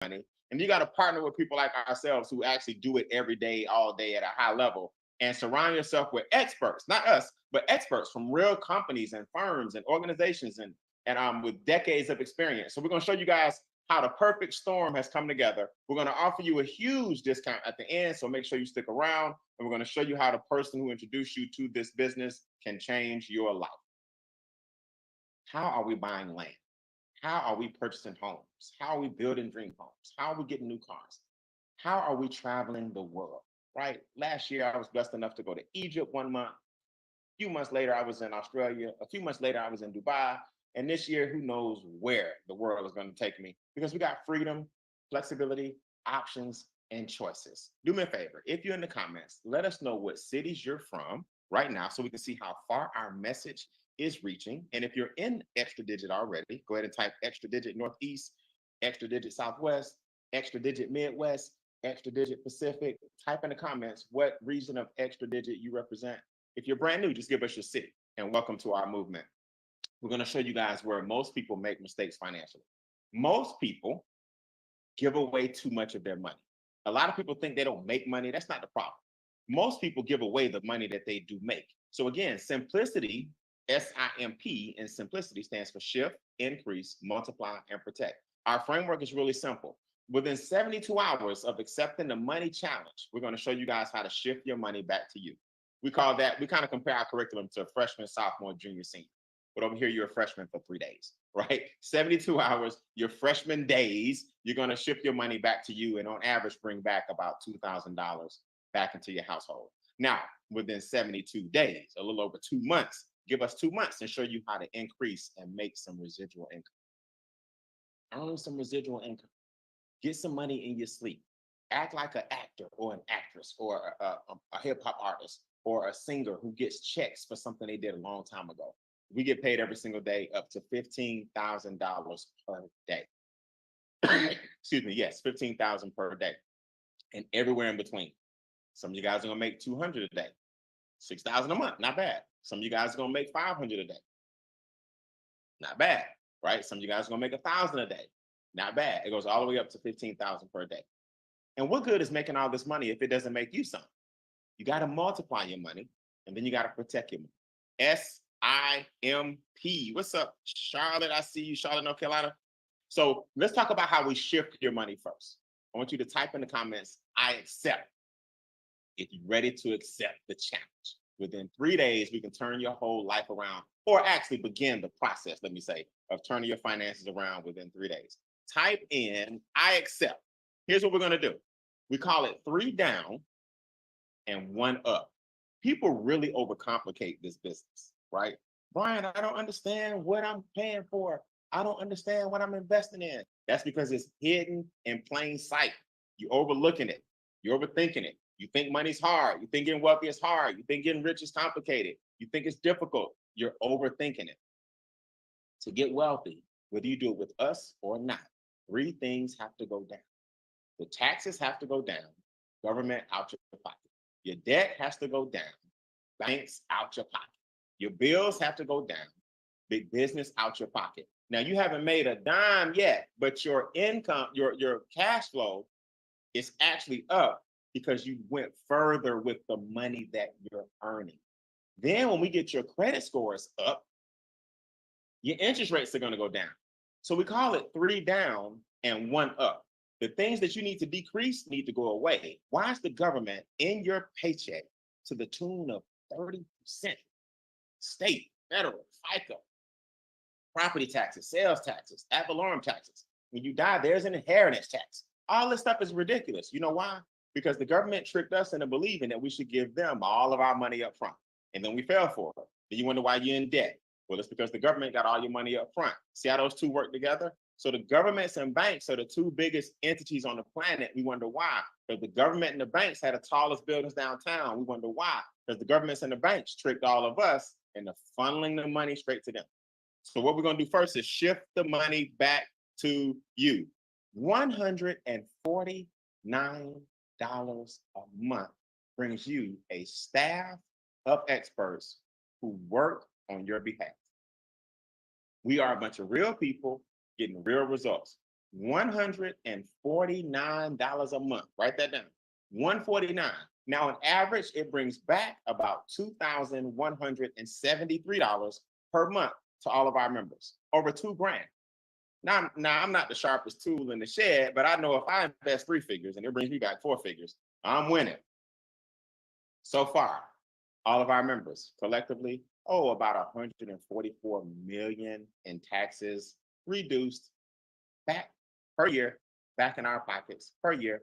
money. And you got to partner with people like ourselves who actually do it every day, all day at a high level, and surround yourself with experts, not us, but experts from real companies and firms and organizations and with decades of experience. So we're going to show you guys how the perfect storm has come together. We're going to offer you a huge discount at the end, so make sure you stick around. And we're going to show you how the person who introduced you to this business can change your life. How are we buying land? How are we purchasing homes? How are we building dream homes? How are we getting new cars? How are we traveling the world? Right? Last year, I was blessed enough to go to Egypt 1 month. A few months later, I was in Australia. A few months later, I was in Dubai. And this year, who knows where the world is going to take me, because we got freedom, flexibility, options, and choices. Do me a favor. If you're in the comments, let us know what cities you're from right now so we can see how far our message is reaching. And if you're in extra digit already, go ahead and type extra digit Northeast, extra digit Southwest, extra digit Midwest, extra digit Pacific. Type in the comments what region of extra digit you represent. If you're brand new, just give us your city and welcome to our movement. We're going to show you guys where most people make mistakes financially. Most people give away too much of their money. A lot of people think they don't make money. That's not the problem. Most people give away the money that they do make. So again, simplicity, SIMP, and simplicity stands for shift, increase, multiply, and protect. Our framework is really simple. Within 72 hours of accepting the money challenge, we're going to show you guys how to shift your money back to you. We call that, we kind of compare our curriculum to freshman, sophomore, junior, senior. But over here, you're a freshman for 3 days, right? 72 hours, your freshman days, you're going to shift your money back to you and on average bring back about $2,000 back into your household. Now, within 72 days, a little over 2 months, give us 2 months and show you how to increase and make some residual income. Earn some residual income. Get some money in your sleep. Act like an actor or an actress or a hip hop artist or a singer who gets checks for something they did a long time ago. We get paid every single day up to $15,000 per day. Excuse me, yes, 15,000 per day, and everywhere in between. Some of you guys are gonna make 200 a day, 6,000 a month, not bad. Some of you guys are gonna make 500 a day, not bad, right? Some of you guys are gonna make 1,000 a day, not bad. It goes all the way up to 15,000 per day. And what good is making all this money if it doesn't make you something? You got to multiply your money, and then you got to protect your money. SIMP. What's up, Charlotte? I see you, Charlotte, North Carolina. So let's talk about how we shift your money first. I want you to type in the comments, I accept, if you're ready to accept the challenge. Within 3 days, we can turn your whole life around, or actually begin the process, let me say, of turning your finances around within 3 days. Type in, I accept. Here's what we're going to do. We call it 3 down and 1 up. People really overcomplicate this business, right? Brian, I don't understand what I'm paying for. I don't understand what I'm investing in. That's because it's hidden in plain sight. You're overlooking it. You're overthinking it. You think money's hard. You think getting wealthy is hard. You think getting rich is complicated. You think it's difficult. You're overthinking it. To get wealthy, whether you do it with us or not, 3 things have to go down. The taxes have to go down. Government out your pocket. Your debt has to go down. Banks out your pocket. Your bills have to go down. Big business out your pocket. Now you haven't made a dime yet, but your income, your cash flow is actually up because you went further with the money that you're earning. Then when we get your credit scores up, your interest rates are going to go down. So we call it 3 down and 1 up. The things that you need to decrease need to go away. Why is the government in your paycheck to the tune of 30%? State, federal, FICA, property taxes, sales taxes, ad valorem taxes. When you die, there's an inheritance tax. All this stuff is ridiculous. You know why? Because the government tricked us into believing that we should give them all of our money up front. And then we fell for it. Then you wonder why you're in debt. Well, it's because the government got all your money up front. See how those two work together? So the governments and banks are the 2 biggest entities on the planet. We wonder why. Because the government and the banks had the tallest buildings downtown. We wonder why. Because the governments and the banks tricked all of us into funneling the money straight to them. So what we're going to do first is shift the money back to you. $149 a month brings you a staff of experts who work on your behalf. We are a bunch of real people getting real results. $149 a month. Write that down. 149. Now, on average, it brings back about $2,173 per month to all of our members. Over 2 grand. Now, I'm not the sharpest tool in the shed, but I know if I invest 3 figures and it brings me back 4 figures, I'm winning. So far, all of our members collectively owe about 144 million in taxes reduced back per year, back in our pockets per year.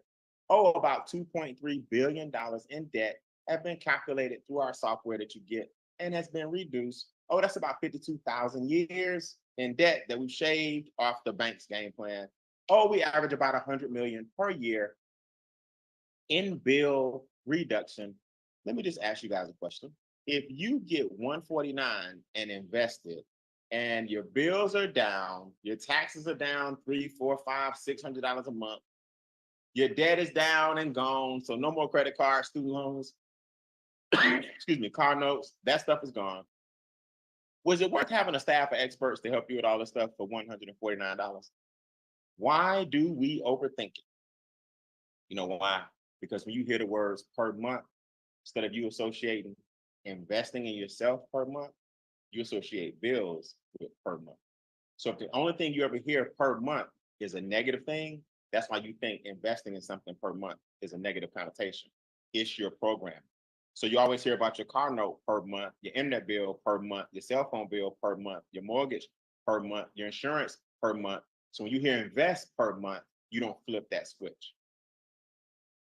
Owe about $2.3 billion in debt have been calculated through our software that you get and has been reduced. Oh, that's about 52,000 years in debt that we've shaved off the bank's game plan. Oh, we average about 100 million per year in bill reduction. Let me just ask you guys a question. If you get 149 and invest it, and your bills are down, your taxes are down $300, $400, $500, $600 a month, your debt is down and gone, so no more credit cards, student loans, excuse me, car notes, that stuff is gone. Was it worth having a staff of experts to help you with all this stuff for $149? Why do we overthink it? You know why? Because when you hear the words per month, instead of you associating investing in yourself per month, you associate bills with per month. So if the only thing you ever hear per month is a negative thing, that's why you think investing in something per month is a negative connotation. It's your program. So you always hear about your car note per month, your internet bill per month, your cell phone bill per month, your mortgage per month, your insurance per month. So when you hear invest per month, you don't flip that switch.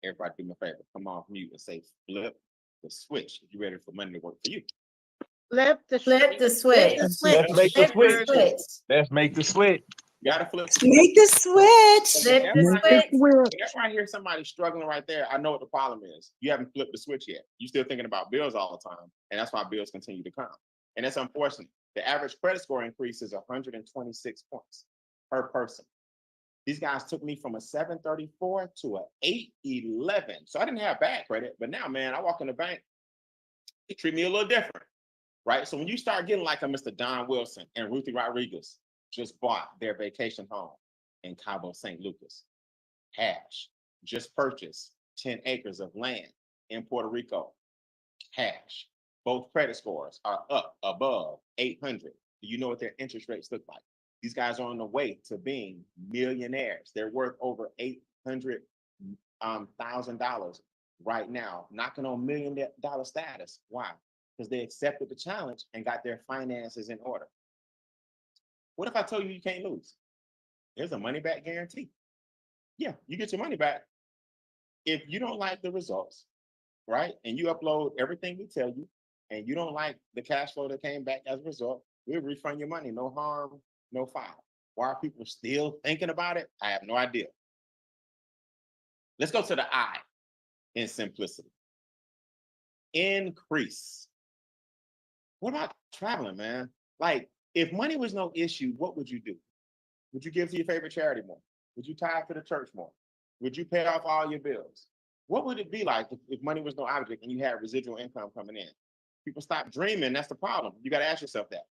Everybody do me a favor, come off mute and say flip the switch if you're ready for money to work for you. Flip the Flip the switch. Let's make the switch. Let's make the switch. You gotta flip the Make the switch. Flip the Whenever switch. whenever I hear somebody struggling right there, I know what the problem is. You haven't flipped the switch yet. You're still thinking about bills all the time, and that's why bills continue to come. And that's unfortunate. The average credit score increase is 126 points per person. These guys took me from a 734 to an 811. So I didn't have bad credit, but now, man, I walk in the bank, they treat me a little different, right? So when you start getting like a Mr. Don Wilson and Ruthie Rodriguez just bought their vacation home in Cabo San Lucas, cash, just purchased 10 acres of land in Puerto Rico, cash. Both credit scores are up above 800. Do you know what their interest rates look like? These guys are on the way to being millionaires. They're worth over $800,000 right now, knocking on $1 million status. Why? Because they accepted the challenge and got their finances in order. What if I told you you can't lose? There's a money back guarantee. Yeah, you get your money back. If you don't like the results, right, and you upload everything we tell you, and you don't like the cash flow that came back as a result, we'll refund your money. No harm, no foul. Why are people still thinking about it? I have no idea. Let's go to the I in simplicity. Increase. What about traveling, man? Like, if money was no issue, what would you do? Would you give to your favorite charity more? Would you tithe to the church more? Would you pay off all your bills? What would it be like if money was no object and you had residual income coming in? People stop dreaming. That's the problem. You got to ask yourself that.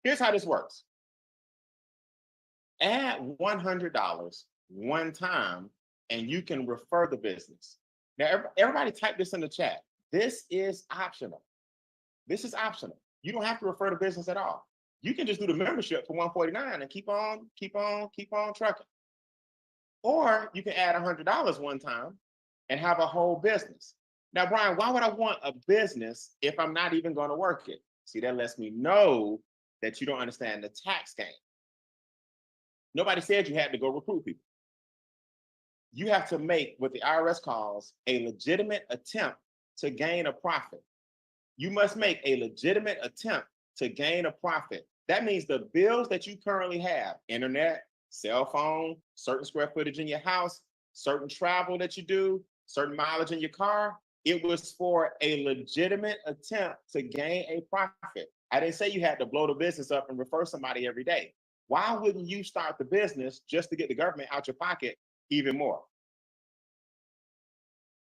Here's how this works. Add $100 one time and you can refer the business. Now, everybody type this in the chat. This is optional. This is optional. You don't have to refer the business at all. You can just do the membership for $149 and keep on trucking. Or you can add $100 one time and have a whole business. Now, Brian, why would I want a business if I'm not even going to work it? See, that lets me know that you don't understand the tax game. Nobody said you had to go recruit people. You have to make what the IRS calls a legitimate attempt to gain a profit. You must make a legitimate attempt to gain a profit. That means the bills that you currently have, internet, cell phone, certain square footage in your house, certain travel that you do, certain mileage in your car, it was for a legitimate attempt to gain a profit. I didn't say you had to blow the business up and refer somebody every day. Why wouldn't you start the business just to get the government out your pocket even more?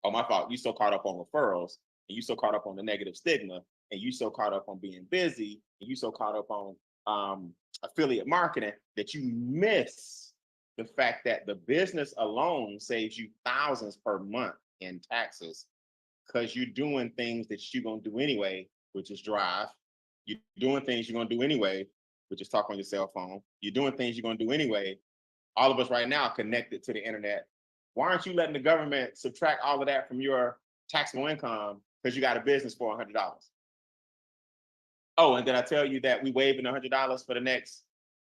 Oh, my fault. You so caught up on referrals, and you so caught up on the negative stigma, and you so caught up on being busy, and you so caught up on affiliate marketing that you miss the fact that the business alone saves you thousands per month in taxes because you're doing things that you're going to do anyway, which is drive. You're doing things you're going to do anyway, which is talk on your cell phone. You're doing things you're going to do anyway. All of us right now are connected to the internet. Why aren't you letting the government subtract all of that from your taxable income because you got a business for $100? Oh, and did I tell you that we waiving $100 for the next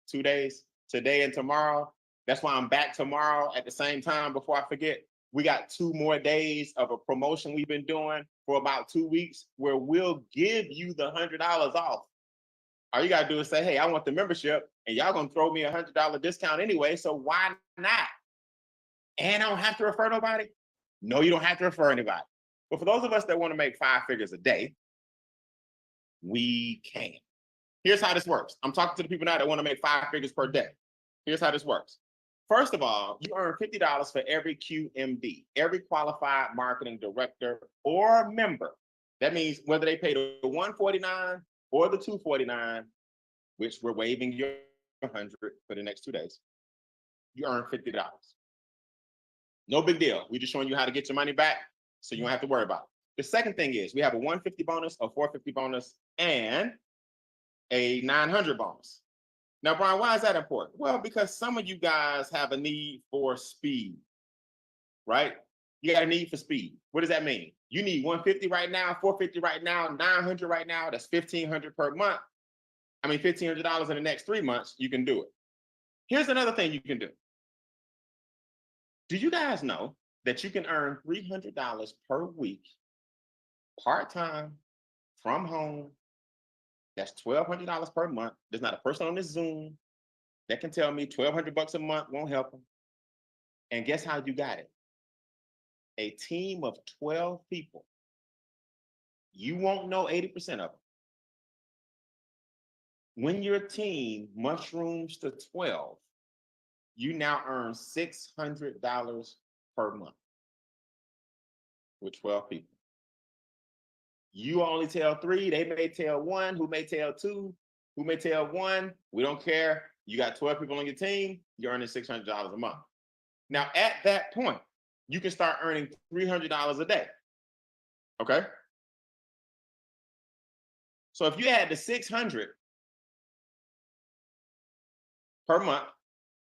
2 days, today and tomorrow? That's why I'm back tomorrow at the same time before I forget. We got 2 more days of a promotion we've been doing for about 2 weeks where we'll give you the $100 off. All you gotta do is say, hey, I want the membership, and y'all gonna throw me a $100 discount anyway, so why not? And I don't have to refer nobody? No, you don't have to refer anybody. But for those of us that want to make 5 figures a day, we can. Here's how this works. I'm talking to the people now that want to make 5 figures per day. Here's how this works. First of all, you earn $50 for every QMD, every qualified marketing director or member. That means whether they pay the $149 or the $249, which we're waiving your $100 for the next 2 days, you earn $50. No big deal. We're just showing you how to get your money back so you don't have to worry about it. The second thing is we have a 150 bonus, a 450 bonus, and a 900 bonus. Now, Brian, why is that important? Well, because some of you guys have a need for speed, right? You got a need for speed. What does that mean? You need 150 right now, 450 right now, 900 right now. That's $1,500 per month. I mean, $1,500 in the next 3 months, you can do it. Here's another thing you can do. Do you guys know that you can earn $300 per week, part-time, from home? That's $1,200 per month. There's not a person on this Zoom that can tell me $1,200 a month won't help them. And guess how you got it? A team of 12 people. You won't know 80% of them. When your team mushrooms to 12, you now earn $600 per month with 12 people. You only tell 3, they may tell 1, who may tell 2, who may tell 1. We don't care. You got 12 people on your team, you're earning $600 a month. Now, at that point, you can start earning $300 a day. Okay? So if you add the 600 per month,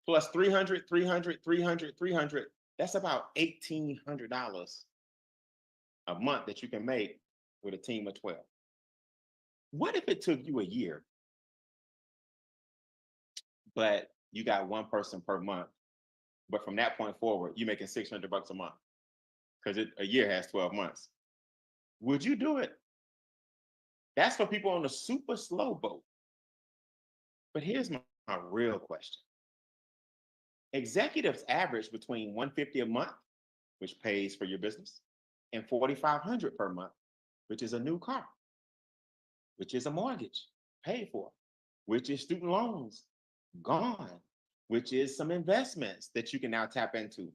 plus 300, 300, 300, 300, that's about $1,800 a month that you can make with a team of 12. What if it took you a year, but you got 1 person per month, but from that point forward, you're making $600 a month because a year has 12 months. Would you do it? That's for people on the super slow boat. But here's my real question. Executives average between $150 a month, which pays for your business, and $4,500 per month, which is a new car, which is a mortgage paid for, which is student loans gone, which is some investments that you can now tap into.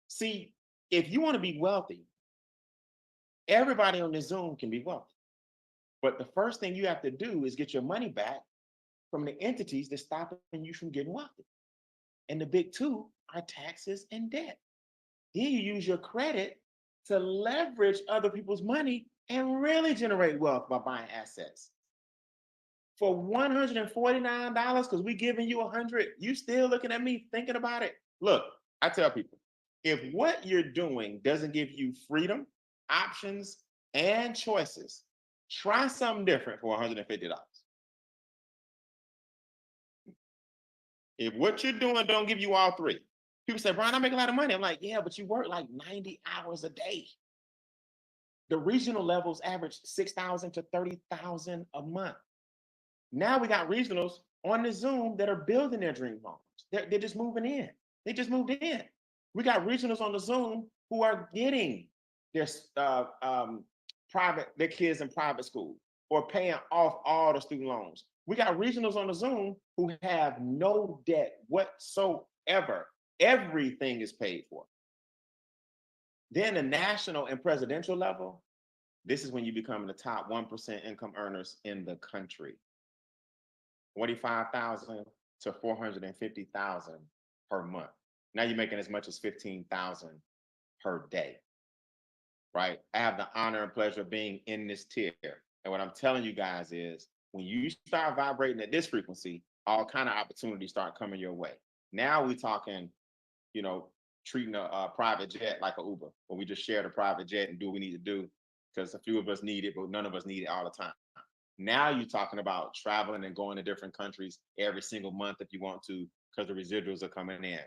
See, if you want to be wealthy, everybody on this Zoom can be wealthy. But the first thing you have to do is get your money back from the entities that's stopping you from getting wealthy. And the big 2 are taxes and debt. Then you use your credit to leverage other people's money and really generate wealth by buying assets. For $149, because we're giving you $100, you still looking at me thinking about it? Look, I tell people, if what you're doing doesn't give you freedom, options, and choices, try something different for $150. If what you're doing don't give you all 3, people say, Brian, I make a lot of money. I'm like, yeah, but you work like 90 hours a day. The regional levels average 6,000 to 30,000 a month. Now we got regionals on the Zoom that are building their dream homes. They're just moving in. They just moved in. We got regionals on the Zoom who are getting their their kids in private school or paying off all the student loans. We got regionals on the Zoom who have no debt whatsoever. Everything is paid for. Then the national and presidential level, this is when you become the top 1% income earners in the country. $45,000 to $450,000 per month. Now you're making as much as 15,000 per day, right? I have the honor and pleasure of being in this tier. And what I'm telling you guys is when you start vibrating at this frequency, all kind of opportunities start coming your way. Now we're talking, you know, treating a private jet like an Uber, where we just share the private jet and do what we need to do because a few of us need it, but none of us need it all the time. Now you're talking about traveling and going to different countries every single month if you want to, because the residuals are coming in.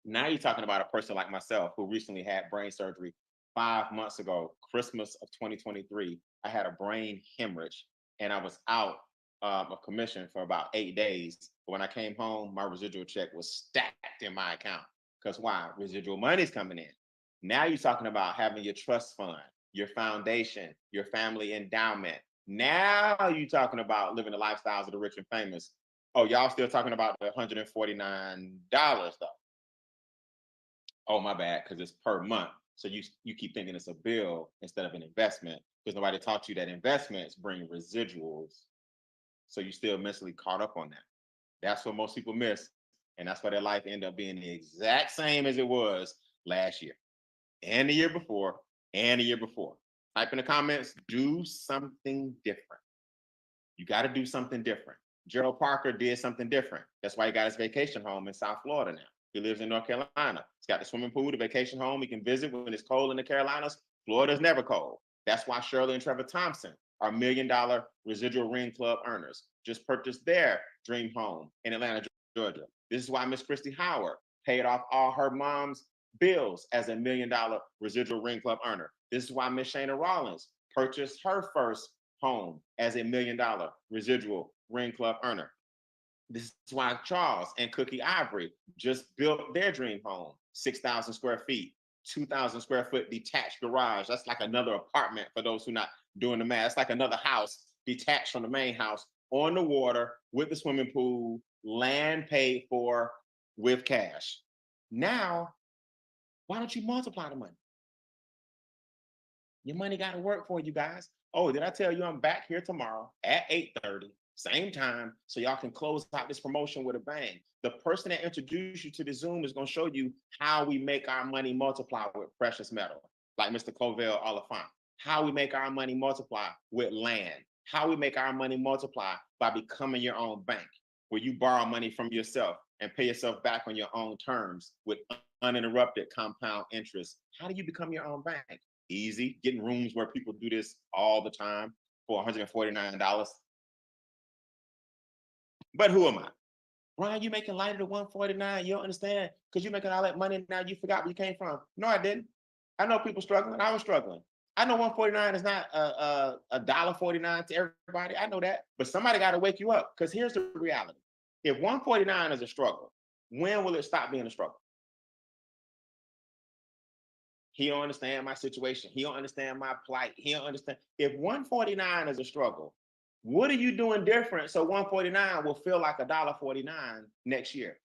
Now you're talking about a person like myself who recently had brain surgery 5 months ago, Christmas of 2023. I had a brain hemorrhage and I was out of commission for about 8 days. But when I came home, my residual check was stacked in my account. Because why? Residual money's coming in. Now you're talking about having your trust fund, your foundation, your family endowment. Now you're talking about living the lifestyles of the rich and famous. Oh, y'all still talking about the $149 though. Oh, my bad, because it's per month. So you keep thinking it's a bill instead of an investment because nobody taught you that investments bring residuals. So you still mentally caught up on that. That's what most people miss. And that's why their life ended up being the exact same as it was last year and the year before and the year before. Type in the comments, do something different. You got to do something different. Gerald Parker did something different. That's why he got his vacation home in South Florida now. He lives in North Carolina. He's got the swimming pool, the vacation home. He can visit when it's cold in the Carolinas. Florida's never cold. That's why Shirley and Trevor Thompson are $1 million residual ring club earners. Just purchased their dream home in Atlanta, Georgia. This is why Miss Christy Howard paid off all her mom's bills as $1 million residual ring club earner. This is why Miss Shana Rollins purchased her first home as $1 million residual ring club earner. This is why Charles and Cookie Ivory just built their dream home, 6,000 square feet, 2,000 square foot detached garage. That's like another apartment for those who are not doing the math. It's like another house detached from the main house on the water with the swimming pool, land paid for with cash. Now, why don't you multiply the money? Your money got to work for you guys. Oh, did I tell you I'm back here tomorrow at 8:30? Same time, so y'all can close out this promotion with a bang. The person that introduced you to the Zoom is going to show you how we make our money multiply with precious metal, like Mr. Covell Oliphant. How we make our money multiply with land. How we make our money multiply by becoming your own bank, where you borrow money from yourself and pay yourself back on your own terms with uninterrupted compound interest. How do you become your own bank? Easy. Getting rooms where people do this all the time for $149. But who am I? Ryan, you making light of the 149. You don't understand because you're making all that money now. You forgot where you came from. No, I didn't. I know people struggling. I was struggling. I know 149 is not a $1.49 to everybody. I know that. But somebody got to wake you up because here's the reality. If 149 is a struggle, when will it stop being a struggle? He don't understand my situation. He don't understand my plight. He don't understand. If 149 is a struggle, what are you doing different so 149 will feel like $1.49 next year?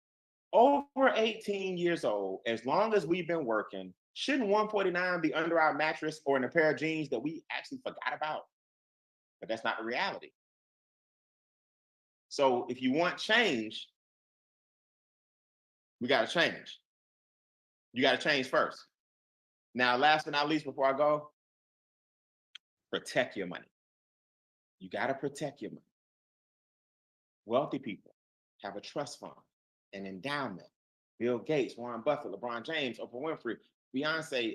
Over 18 years old, as long as we've been working, shouldn't 149 be under our mattress or in a pair of jeans that we actually forgot about? But that's not the reality. So if you want change, we got to change. You got to change first. Now, last but not least, before I go, protect your money. You got to protect your money. Wealthy people have a trust fund, an endowment. Bill Gates, Warren Buffett, LeBron James, Oprah Winfrey, Beyonce,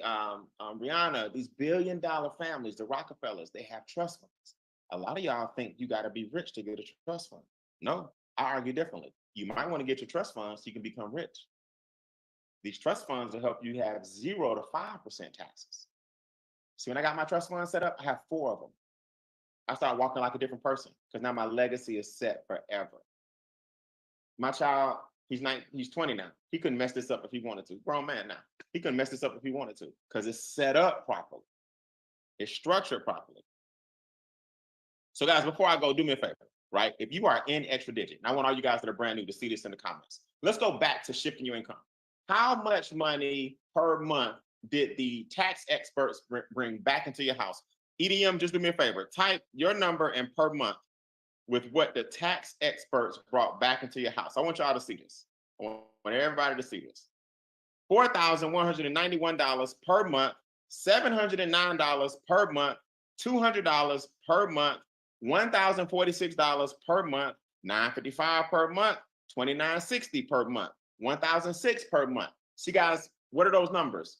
Rihanna, these billion-dollar families, the Rockefellers, they have trust funds. A lot of y'all think you got to be rich to get a trust fund. No, I argue differently. You might want to get your trust funds so you can become rich. These trust funds will help you have 0 to 5% taxes. See, when I got my trust fund set up, I have 4 of them. I started walking like a different person because now my legacy is set forever. My child, he's 20 now. He couldn't mess this up if he wanted to. Grown man now. He couldn't mess this up if he wanted to because it's set up properly. It's structured properly. So guys, before I go, do me a favor, right? If you are in Extra Digit, and I want all you guys that are brand new to see this in the comments. Let's go back to shifting your income. How much money per month did the tax experts bring back into your house? EDM, just do me a favor. Type your number and per month with what the tax experts brought back into your house. I want y'all to see this. I want I want everybody to see this. $4,191 per month, $709 per month, $200 per month, $1,046 per month, $955 per month, $2,960 per month, $1,006 per month. See, guys, what are those numbers?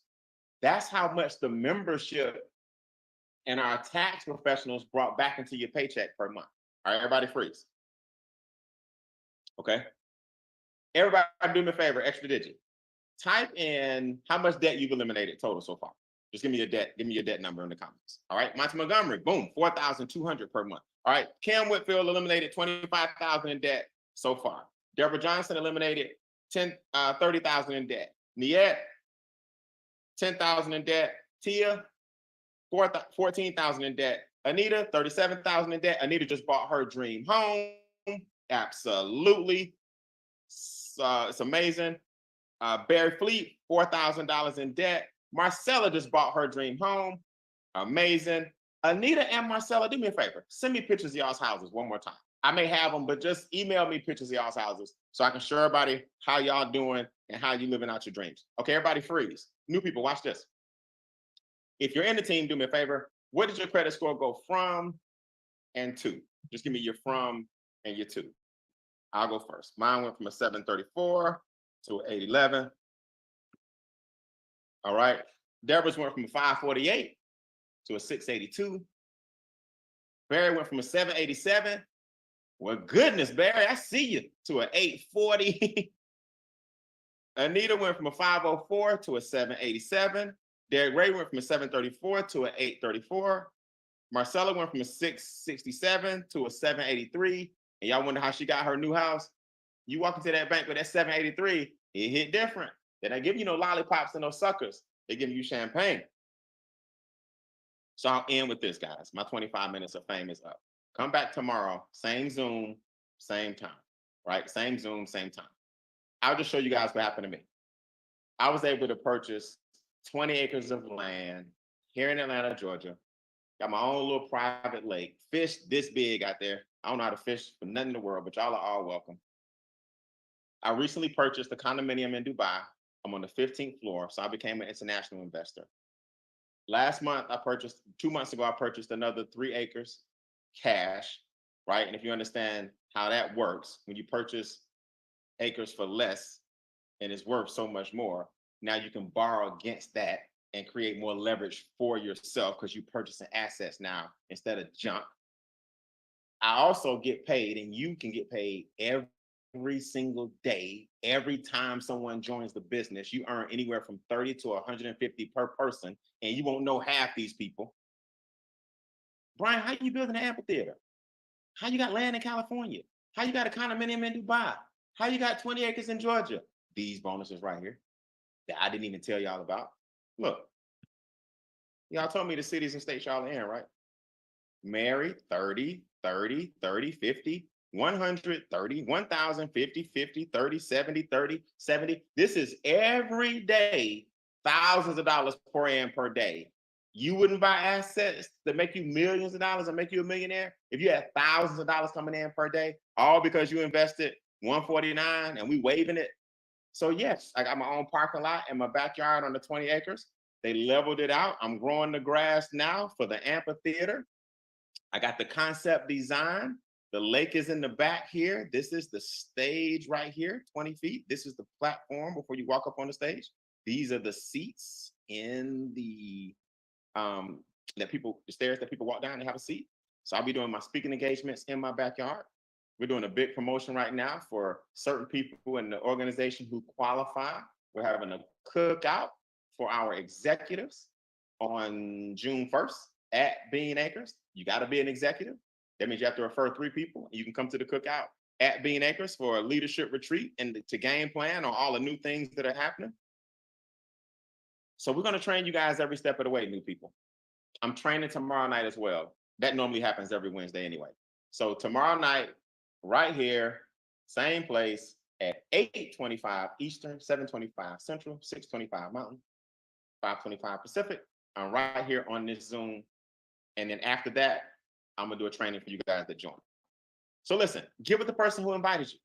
That's how much the membership and our tax professionals brought back into your paycheck per month. All right, everybody freeze. Okay. Everybody do me a favor, extra digit. Type in how much debt you've eliminated total so far. Just give me your debt. Give me your debt number in the comments. All right. Monty Montgomery, boom, 4,200 per month. All right. Cam Whitfield eliminated 25,000 in debt so far. Deborah Johnson eliminated 30,000 in debt. Niet, 10,000 in debt. Tia, 14,000 in debt. Anita, 37,000 in debt. Anita just bought her dream home. Absolutely. It's amazing. Barry Fleet, $4,000 in debt. Marcella just bought her dream home. Amazing. Anita and Marcella, do me a favor. Send me pictures of y'all's houses one more time. I may have them, but just email me pictures of y'all's houses so I can show everybody how y'all doing and how you living out your dreams. Okay, everybody freeze. New people, watch this. If you're in the team, do me a favor. What did your credit score go from and to? Just give me your from and your to. I'll go first. Mine went from a 734 to an 811. All right. Deborah's went from a 548 to a 682. Barry went from a 787. Well, goodness, Barry, I see you, to an 840. Anita went from a 504 to a 787. Derek Ray went from a 734 to an 834. Marcella went from a 667 to a 783. And y'all wonder how she got her new house? You walk into that bank with that 783, it hit different. They don't give you no lollipops and no suckers. They give you champagne. So I'll end with this, guys. My 25 minutes of fame is up. Come back tomorrow, same Zoom, same time, right? Same Zoom, same time. I'll just show you guys what happened to me. I was able to purchase 20 acres of land here in Atlanta, Georgia. Got my own little private lake. Fish this big out there. I don't know how to fish for nothing in the world, but y'all are all welcome. I recently purchased a condominium in Dubai. I'm on the 15th floor, so I became an international investor. Last month, 2 months ago, I purchased another 3 acres cash, right? And if you understand how that works, when you purchase acres for less and it's worth so much more, now you can borrow against that and create more leverage for yourself because you're purchasing assets now instead of junk. I also get paid, and you can get paid every single day. Every time someone joins the business, you earn anywhere from 30 to 150 per person, and you won't know half these people. Brian, how you building an amphitheater? How you got land in California? How you got a condominium in Dubai? How you got 20 acres in Georgia? These bonuses right here that I didn't even tell y'all about. Look, y'all told me the cities and states y'all are in, right? Mary, 30, 30, 30, 50, 100, 30, 1,000, 50, 50, 30, 70, 30, 70. This is every day, thousands of dollars pour in per day. You wouldn't buy assets that make you millions of dollars and make you a millionaire if you had thousands of dollars coming in per day, all because you invested 149 and we waiving it. So yes, I got my own parking lot in my backyard on the 20 acres. They leveled it out. I'm growing the grass now for the amphitheater. I got the concept design. The lake is in the back here. This is the stage right here, 20 feet. This is the platform before you walk up on the stage. These are the seats in the stairs that people walk down and have a seat. So I'll be doing my speaking engagements in my backyard. We're doing a big promotion right now for certain people in the organization who qualify. We're having a cookout for our executives on June 1st at Bean Acres. You got to be an executive. That means you have to refer 3 people. You can come to the cookout at Bean Acres for a leadership retreat and to game plan on all the new things that are happening. So we're going to train you guys every step of the way, new people. I'm training tomorrow night as well. That normally happens every Wednesday anyway. So tomorrow night, right here, same place at 8:25 Eastern, 7:25 Central, 6:25 Mountain, 5:25 Pacific. I'm right here on this Zoom. And then after that, I'm going to do a training for you guys to join. So listen, get with the person who invited you.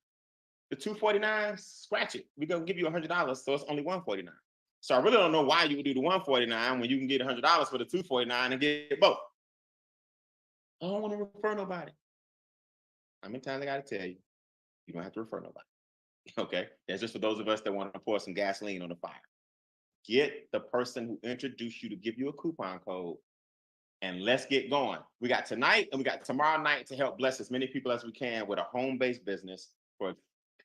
The $249, scratch it. We're gonna give you $100, so it's only $149. So I really don't know why you would do the $149 when you can get $100 for the $249 and get both. I don't want to refer nobody. How many times I gotta tell you? You don't have to refer nobody. Okay, that's just for those of us that want to pour some gasoline on the fire. Get the person who introduced you to give you a coupon code, and let's get going. We got tonight and we got tomorrow night to help bless as many people as we can with a home-based business for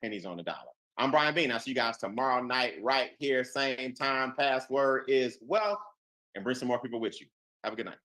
pennies on the dollar. I'm Brian Bean. I'll see you guys tomorrow night right here, same time. Password is wealth, and bring some more people with you. Have a good night.